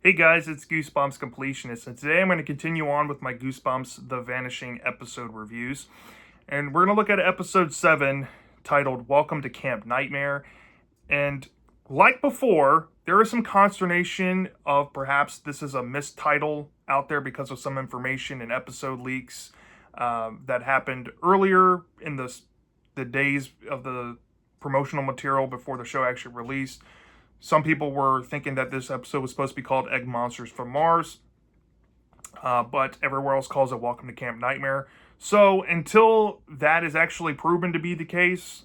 Hey guys, it's Goosebumps Completionist, and today I'm going to continue on with my Goosebumps The Vanishing episode reviews. And we're going to look at episode 7 titled Welcome to Camp Nightmare. And like before, there is some consternation of perhaps this is a mistitle out there because of some information and episode leaks that happened earlier in the days of the promotional material before the show actually released. Some people were thinking that this episode was supposed to be called Egg Monsters from Mars, but everywhere else calls it Welcome to Camp Nightmare. So until that is actually proven to be the case,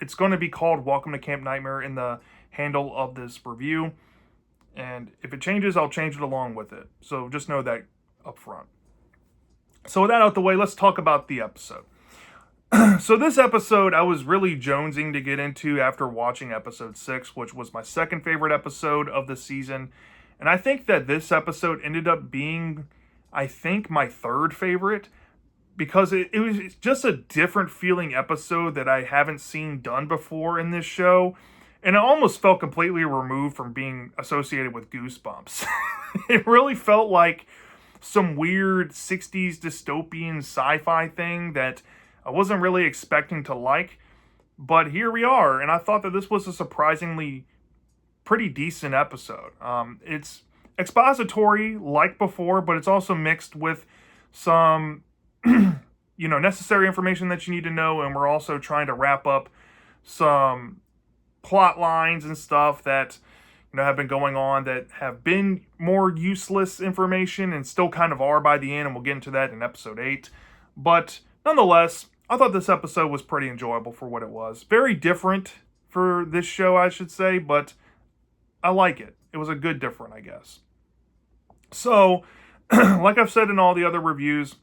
it's going to be called Welcome to Camp Nightmare in the handle of this review. And if it changes, I'll change it along with it. So just know that up front. So with that out the way, let's talk about the episode. So this episode I was really jonesing to get into after watching episode 6, which was my second favorite episode of the season. And I think that this episode ended up being, I think, my third favorite because it was just a different feeling episode that I haven't seen done before in this show. And it almost felt completely removed from being associated with Goosebumps. It really felt like some weird 60s dystopian sci-fi thing that I wasn't really expecting to like, but here we are, and I thought that this was a surprisingly pretty decent episode. It's expository like before, but it's also mixed with some, necessary information that you need to know, and we're also trying to wrap up some plot lines and stuff that have been going on that have been more useless information and still kind of are by the end, and we'll get into that in episode 8. But nonetheless, I thought this episode was pretty enjoyable for what it was. Very different for this show, I should say, but I like it. It was a good different, I guess. So, like I've said in all the other reviews,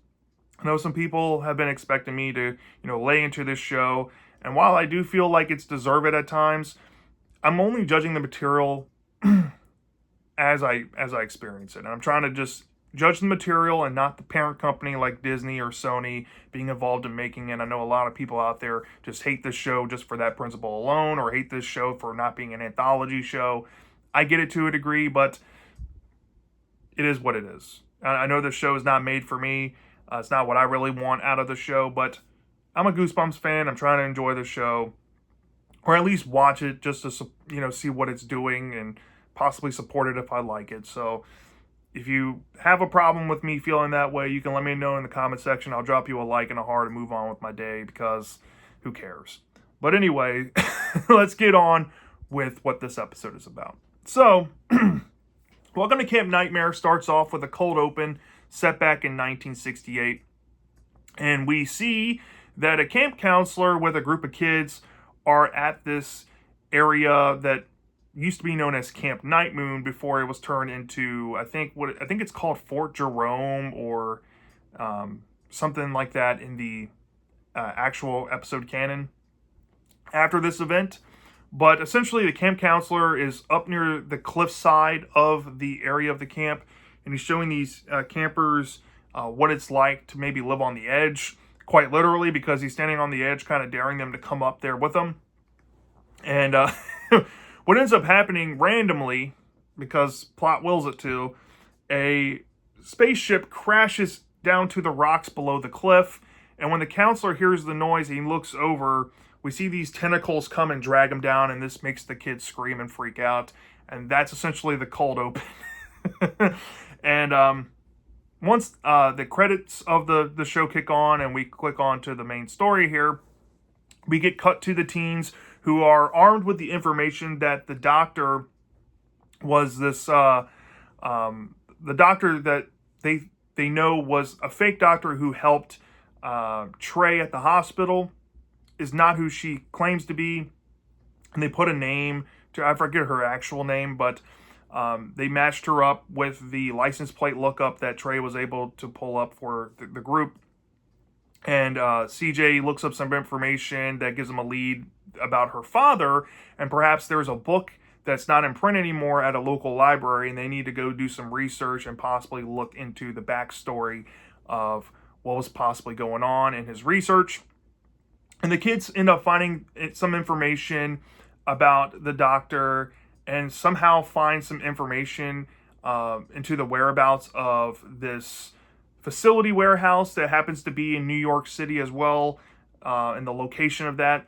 I know some people have been expecting me to, lay into this show, and while I do feel like it's deserved at times, I'm only judging the material as I experience it, and I'm trying to just judge the material and not the parent company like Disney or Sony being involved in making it. I know a lot of people out there just hate this show just for that principle alone, or hate this show for not being an anthology show. I get it to a degree, but it is what it is. I know this show is not made for me. It's not what I really want out of the show, but I'm a Goosebumps fan. I'm trying to enjoy the show, or at least watch it just to see what it's doing and possibly support it if I like it. So if you have a problem with me feeling that way, you can let me know in the comment section. I'll drop you a like and a heart and move on with my day, because who cares? But anyway, let's get on with what this episode is about. So, Welcome to Camp Nightmare starts off with a cold open set back in 1968. And we see that a camp counselor with a group of kids are at this area that used to be known as Camp Night Moon before it was turned into, I think it's called Fort Jerome, or something like that in the actual episode canon after this event. But essentially, the camp counselor is up near the cliffside of the area of the camp, and he's showing these campers what it's like to maybe live on the edge, quite literally, because he's standing on the edge, kind of daring them to come up there with him. And what ends up happening randomly, because plot wills it to, a spaceship crashes down to the rocks below the cliff, and when the counselor hears the noise, he looks over. We see these tentacles come and drag him down, and this makes the kids scream and freak out. And that's essentially the cold open. And once the credits of the show kick on and we click on to the main story here, we get cut to the teens who are armed with the information that the doctor was this, the doctor that they know was a fake doctor who helped Trey at the hospital, is not who she claims to be. And they put a name to, I forget her actual name, but they matched her up with the license plate lookup that Trey was able to pull up for the group. And CJ looks up some information that gives him a lead about her father, and perhaps there's a book that's not in print anymore at a local library, and they need to go do some research and possibly look into the backstory of what was possibly going on in his research. And the kids end up finding some information about the doctor, and somehow find some information into the whereabouts of this facility warehouse that happens to be in New York City as well, and the location of that.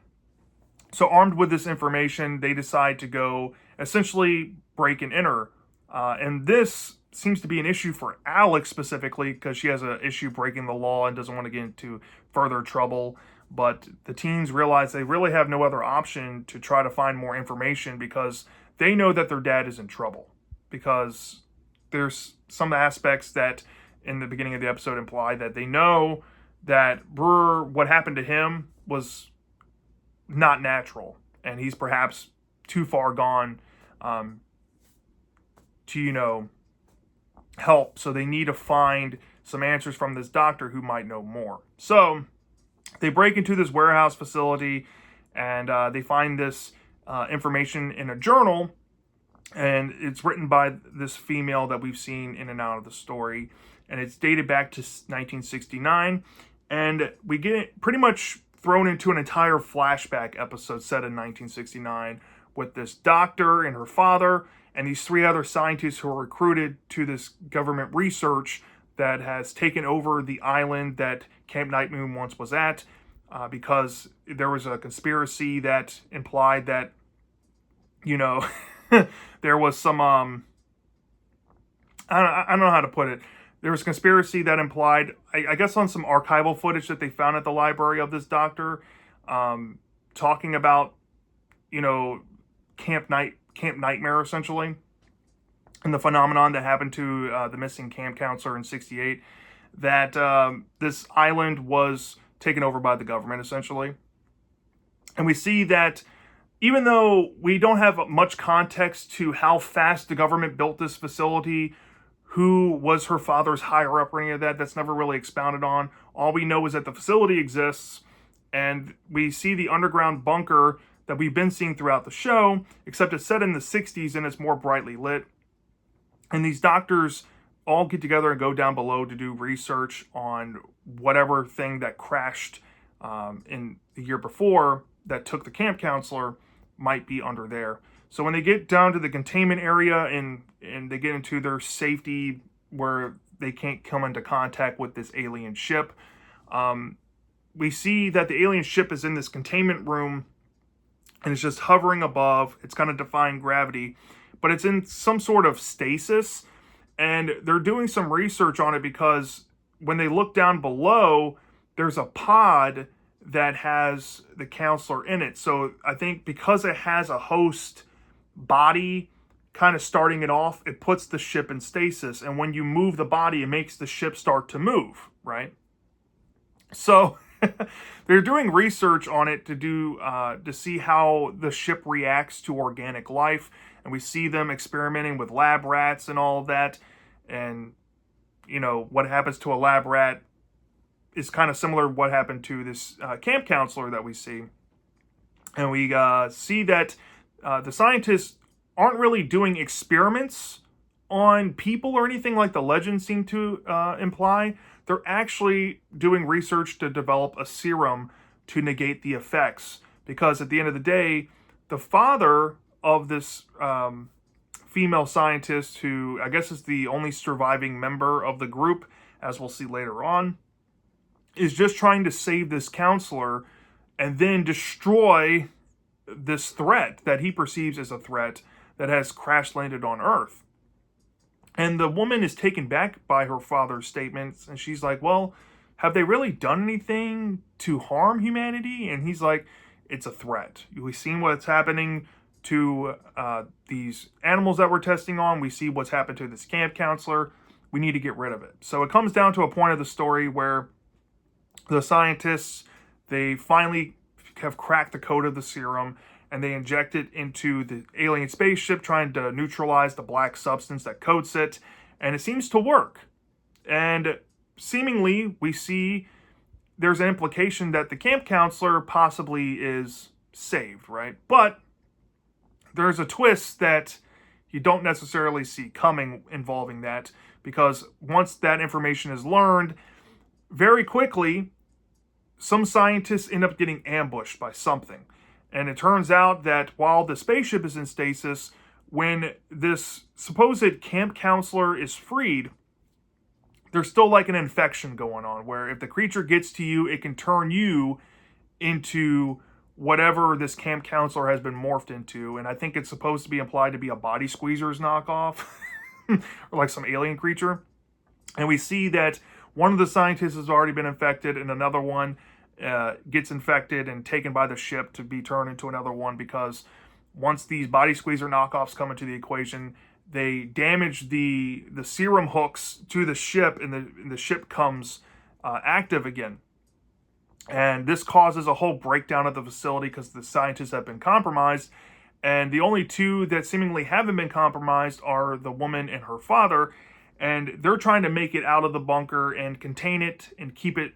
So armed with this information, they decide to go essentially break and enter. And this seems to be an issue for Alex specifically because she has an issue breaking the law and doesn't want to get into further trouble. But the teens realize they really have no other option to try to find more information because they know that their dad is in trouble. Because there's some aspects that in the beginning of the episode imply that they know that Brewer, what happened to him was not natural, and he's perhaps too far gone to help. So they need to find some answers from this doctor who might know more. So they break into this warehouse facility, and they find this information in a journal, and it's written by this female that we've seen in and out of the story, and it's dated back to 1969, and we get pretty much thrown into an entire flashback episode set in 1969 with this doctor and her father and these three other scientists who are recruited to this government research that has taken over the island that Camp Night Moon once was at, because there was a conspiracy that implied that, there was some, I don't know how to put it. There was a conspiracy that implied, I guess on some archival footage that they found at the library of this doctor, talking about, Camp Nightmare, essentially, and the phenomenon that happened to the missing camp counselor in 1968, that this island was taken over by the government, essentially. And we see that even though we don't have much context to how fast the government built this facility, who was her father's higher up or any of that, that's never really expounded on. All we know is that the facility exists, and we see the underground bunker that we've been seeing throughout the show, except it's set in the 60s and it's more brightly lit. And these doctors all get together and go down below to do research on whatever thing that crashed in the year before that took the camp counselor might be under there. So when they get down to the containment area and they get into their safety where they can't come into contact with this alien ship, we see that the alien ship is in this containment room and it's just hovering above. It's kind of defying gravity, but it's in some sort of stasis. And they're doing some research on it because when they look down below, there's a pod that has the counselor in it. So I think because it has a host body kind of starting it off, it puts the ship in stasis. And when you move the body, it makes the ship start to move, right? So they're doing research on it to see how the ship reacts to organic life. And we see them experimenting with lab rats and all of that. And, what happens to a lab rat is kind of similar to what happened to this camp counselor that we see. And we see that the scientists aren't really doing experiments on people or anything like the legends seem to imply. They're actually doing research to develop a serum to negate the effects. Because at the end of the day, the father of this female scientist, who I guess is the only surviving member of the group, as we'll see later on, is just trying to save this counselor and then destroy this threat that he perceives as a threat that has crash landed on Earth. And the woman is taken back by her father's statements, and she's like, well, have they really done anything to harm humanity? And he's like, it's a threat. We've seen what's happening to these animals that we're testing on. We see what's happened to this camp counselor. We need to get rid of it. So it comes down to a point of the story where the scientists, they finally have cracked the code of the serum, and they inject it into the alien spaceship, trying to neutralize the black substance that coats it, and it seems to work. And seemingly, we see there's an implication that the camp counselor possibly is saved, right? But there's a twist that you don't necessarily see coming involving that, because once that information is learned, very quickly, some scientists end up getting ambushed by something. And it turns out that while the spaceship is in stasis, when this supposed camp counselor is freed, there's still like an infection going on where if the creature gets to you, it can turn you into whatever this camp counselor has been morphed into. And I think it's supposed to be implied to be a Body Squeezers knockoff or like some alien creature. And we see that one of the scientists has already been infected and another one gets infected and taken by the ship to be turned into another one, because once these Body Squeezer knockoffs come into the equation, they damage the serum hooks to the ship, and the ship comes active again. And this causes a whole breakdown of the facility because the scientists have been compromised. And the only two that seemingly haven't been compromised are the woman and her father. And they're trying to make it out of the bunker and contain it and keep it,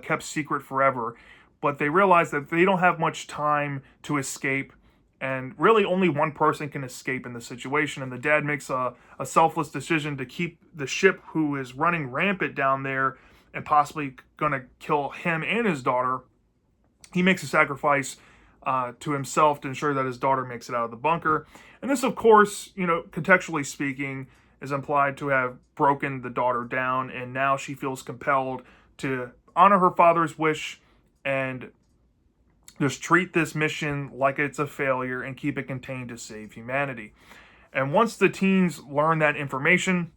kept secret forever. But they realize that they don't have much time to escape. And really only one person can escape in the situation. And the dad makes a selfless decision to keep the ship, who is running rampant down there and possibly going to kill him and his daughter. He makes a sacrifice to himself to ensure that his daughter makes it out of the bunker. And this, of course, contextually speaking, is implied to have broken the daughter down. And now she feels compelled to honor her father's wish and just treat this mission like it's a failure and keep it contained to save humanity. And once the teens learn that information,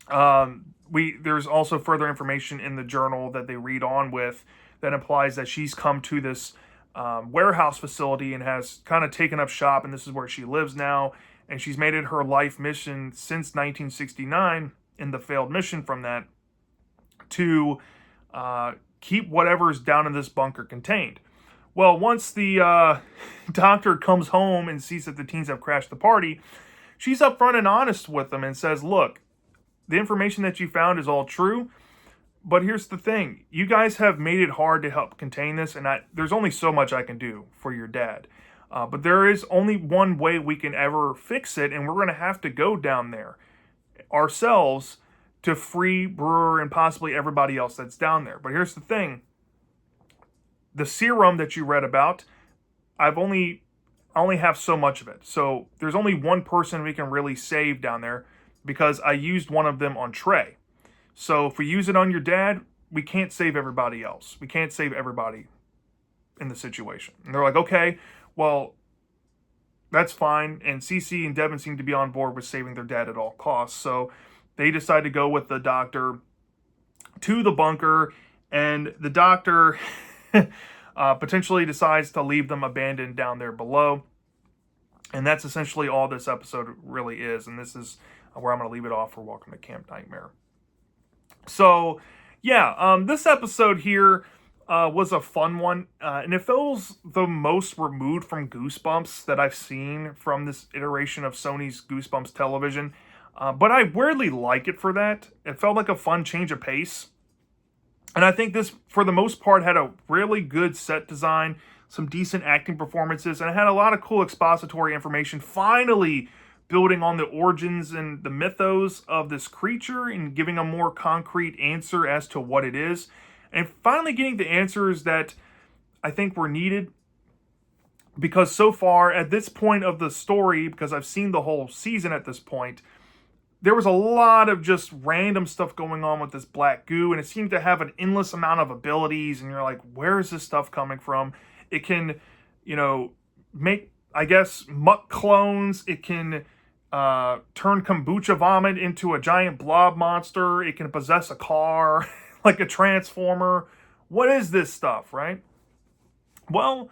there's also further information in the journal that they read on with that implies that she's come to this warehouse facility and has kind of taken up shop, and this is where she lives now. And she's made it her life mission since 1969, in the failed mission from that, to keep whatever's down in this bunker contained. Well, once the doctor comes home and sees that the teens have crashed the party, she's upfront and honest with them and says, look, the information that you found is all true, but here's the thing. You guys have made it hard to help contain this, and there's only so much I can do for your dad. But there is only one way we can ever fix it, and we're going to have to go down there ourselves to free Brewer and possibly everybody else that's down there. But here's the thing. The serum that you read about, I only have so much of it. So there's only one person we can really save down there, because I used one of them on Trey. So if we use it on your dad, we can't save everybody else. We can't save everybody in the situation. And they're like, okay, well, that's fine. And Cece and Devin seem to be on board with saving their dad at all costs. So they decide to go with the doctor to the bunker, and the doctor potentially decides to leave them abandoned down there below. And that's essentially all this episode really is. And this is where I'm going to leave it off for Welcome to Camp Nightmare. So, yeah, this episode here was a fun one. And it feels the most removed from Goosebumps that I've seen from this iteration of Sony's Goosebumps television. But I weirdly like it for that. It felt like a fun change of pace. And I think this, for the most part, had a really good set design, some decent acting performances, and it had a lot of cool expository information, finally building on the origins and the mythos of this creature and giving a more concrete answer as to what it is. And finally getting the answers that I think were needed. Because so far, at this point of the story, because I've seen the whole season at this point, there was a lot of just random stuff going on with this black goo, and it seemed to have an endless amount of abilities, and you're like, where is this stuff coming from? It can, make, I guess, muck clones. It can turn kombucha vomit into a giant blob monster. It can possess a car like a transformer. What is this stuff, right? Well,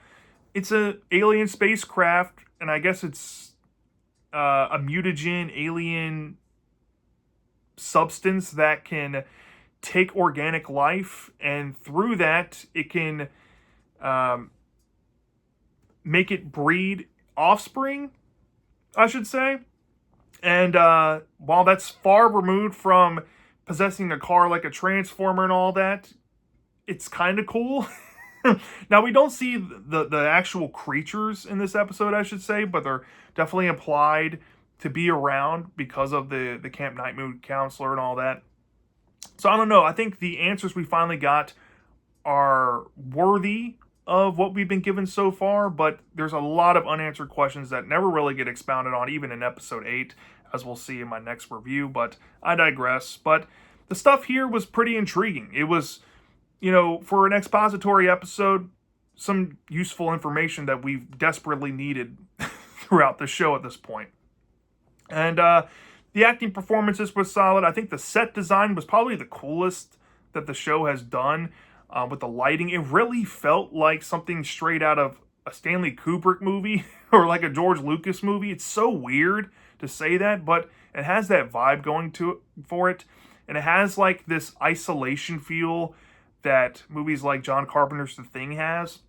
it's an alien spacecraft, and I guess it's a mutagen alien substance that can take organic life, and through that it can make it breed offspring, I should say. And while that's far removed from possessing a car like a transformer and all that, it's kind of cool. Now, we don't see the actual creatures in this episode, I should say, but they're definitely implied to be around because of the Camp Nightmare counselor and all that. So I don't know. I think the answers we finally got are worthy of what we've been given so far, but there's a lot of unanswered questions that never really get expounded on, even in episode 8, as we'll see in my next review, but I digress. But the stuff here was pretty intriguing. It was, for an expository episode, some useful information that we've desperately needed throughout the show at this point. And the acting performances was solid. I think the set design was probably the coolest that the show has done with the lighting. It really felt like something straight out of a Stanley Kubrick movie or like a George Lucas movie. It's so weird to say that, but it has that vibe going for it. And it has like this isolation feel that movies like John Carpenter's The Thing has.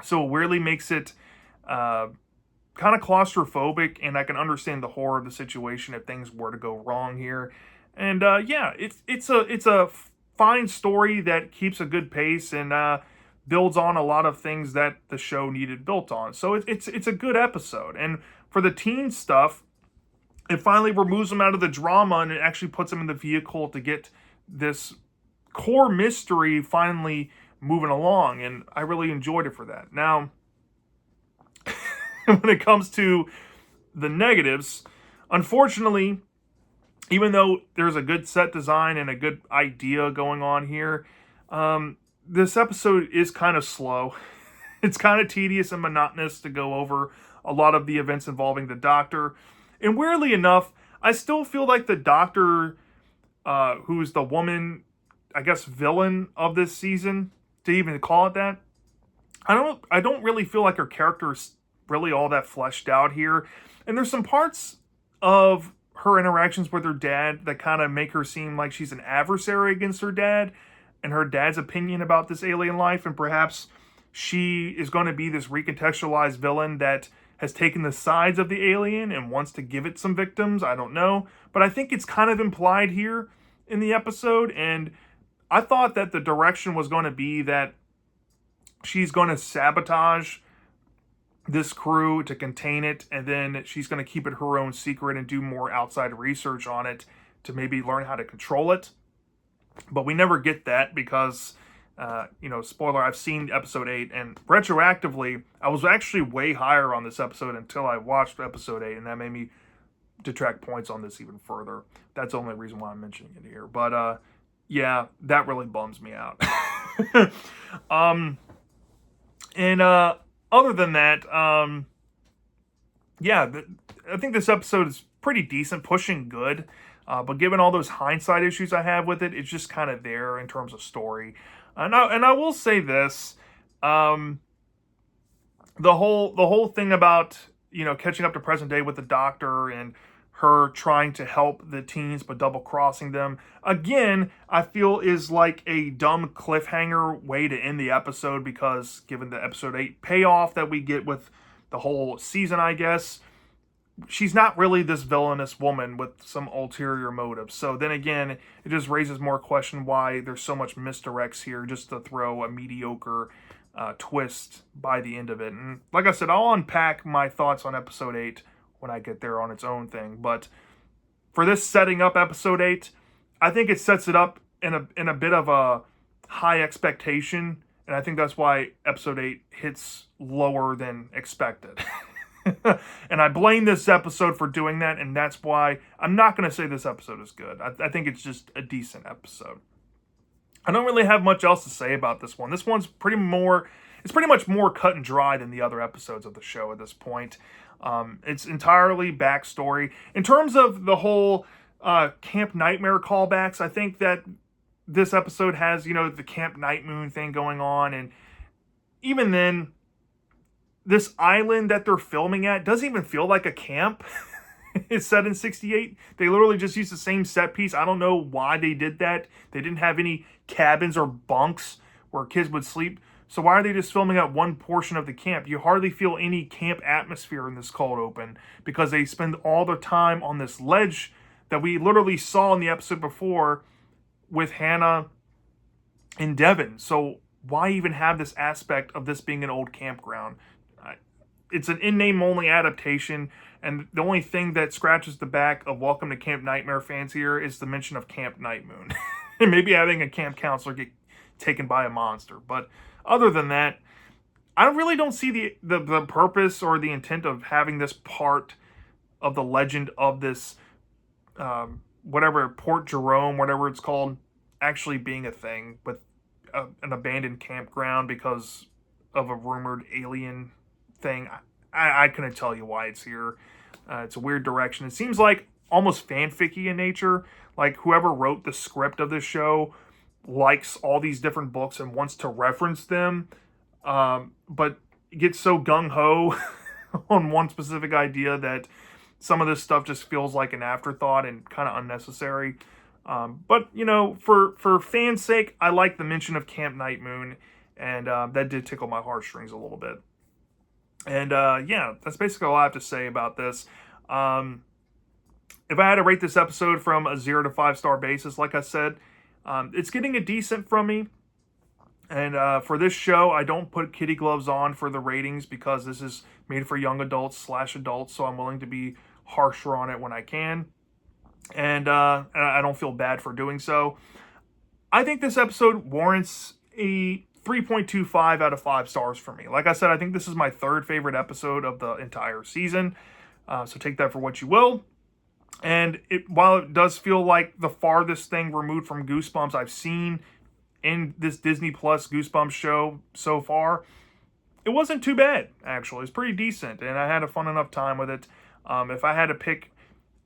So it weirdly makes it kind of claustrophobic, and I can understand the horror of the situation if things were to go wrong here. And it's a fine story that keeps a good pace and builds on a lot of things that the show needed built on. So it's a good episode. And for the teen stuff, it finally removes them out of the drama and it actually puts them in the vehicle to get this core mystery finally moving along. And I really enjoyed it for that. Now, when it comes to the negatives, unfortunately, even though there's a good set design and a good idea going on here, this episode is kind of slow. It's kind of tedious and monotonous to go over a lot of the events involving the Doctor. And weirdly enough, I still feel like the Doctor, who's the woman, I guess, villain of this season, to even call it that, I don't really feel like her character is really all that fleshed out here. And there's some parts of her interactions with her dad that kind of make her seem like she's an adversary against her dad and her dad's opinion about this alien life. And perhaps she is going to be this recontextualized villain that has taken the sides of the alien and wants to give it some victims. I don't know. But I think it's kind of implied here in the episode. And I thought that the direction was going to be that she's going to sabotage this crew to contain it, and then she's going to keep it her own secret and do more outside research on it to maybe learn how to control it. But we never get that because, spoiler, I've seen episode 8, and retroactively, I was actually way higher on this episode until I watched episode 8, and that made me detract points on this even further. That's the only reason why I'm mentioning it here. But, yeah, that really bums me out. Other than that, I think this episode is pretty decent, pushing good. But given all those hindsight issues I have with it, it's just kind of there in terms of story. And I will say this, the whole thing about, catching up to present day with the Doctor and her trying to help the teens but double crossing them, again, I feel is like a dumb cliffhanger way to end the episode, because given the episode 8 payoff that we get with the whole season, I guess, she's not really this villainous woman with some ulterior motives. So then again, it just raises more question why there's so much misdirects here just to throw a mediocre twist by the end of it. And like I said, I'll unpack my thoughts on episode 8 when I get there on its own thing. But for this setting up episode 8, I think it sets it up in a bit of a high expectation, and I think that's why episode 8 hits lower than expected. And I blame this episode for doing that, and that's why I'm not going to say this episode is good. I think it's just a decent episode. I don't really have much else to say about this one. This one's pretty much more cut and dry than the other episodes of the show at this point. It's entirely backstory. In terms of the whole Camp Nightmare callbacks, I think that this episode has, the Camp Night Moon thing going on, and even then, this island that they're filming at doesn't even feel like a camp. It's set in 68. They literally just used the same set piece. I don't know why they did that. They didn't have any cabins or bunks where kids would sleep. So why are they just filming at one portion of the camp? You hardly feel any camp atmosphere in this cold open because they spend all their time on this ledge that we literally saw in the episode before with Hannah and Devin. So why even have this aspect of this being an old campground? It's an in-name only adaptation, and the only thing that scratches the back of Welcome to Camp Nightmare fans here is the mention of Camp Night Moon. And maybe having a camp counselor get taken by a monster. But other than that, I really don't see the purpose or the intent of having this part of the legend of this, whatever, Port Jerome, whatever it's called, actually being a thing with an abandoned campground because of a rumored alien thing. I couldn't tell you why it's here. It's a weird direction. It seems like almost fanficky in nature. Like whoever wrote the script of this show likes all these different books and wants to reference them, but gets so gung-ho on one specific idea that some of this stuff just feels like an afterthought and kind of unnecessary. But, you know, for fans' sake, I like the mention of Camp Night Moon, and that did tickle my heartstrings a little bit. And yeah, that's basically all I have to say about this. If I had to rate this episode from a 0 to 5 star basis, like I said, it's getting a decent from me. And for this show, I don't put kitty gloves on for the ratings because this is made for young adults/adults, so I'm willing to be harsher on it when I can. And I don't feel bad for doing so. I think this episode warrants a 3.25 out of 5 stars for me. Like I said, I think this is my third favorite episode of the entire season. So take that for what you will. And while it does feel like the farthest thing removed from Goosebumps I've seen in this Disney Plus Goosebumps show so far, it wasn't too bad, actually. It's pretty decent, and I had a fun enough time with it. If I had to pick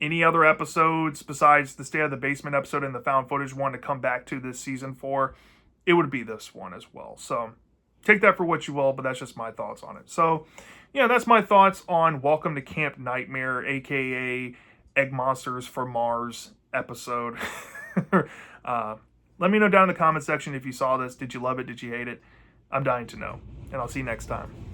any other episodes besides the Stay Out of the Basement episode and the found footage one to come back to this season for, it would be this one as well. So take that for what you will, but that's just my thoughts on it. So yeah, that's my thoughts on Welcome to Camp Nightmare, aka Egg Monsters for Mars episode. Let me know down in the comment section if you saw this. Did you love it? Did you hate it? I'm dying to know. And I'll see you next time.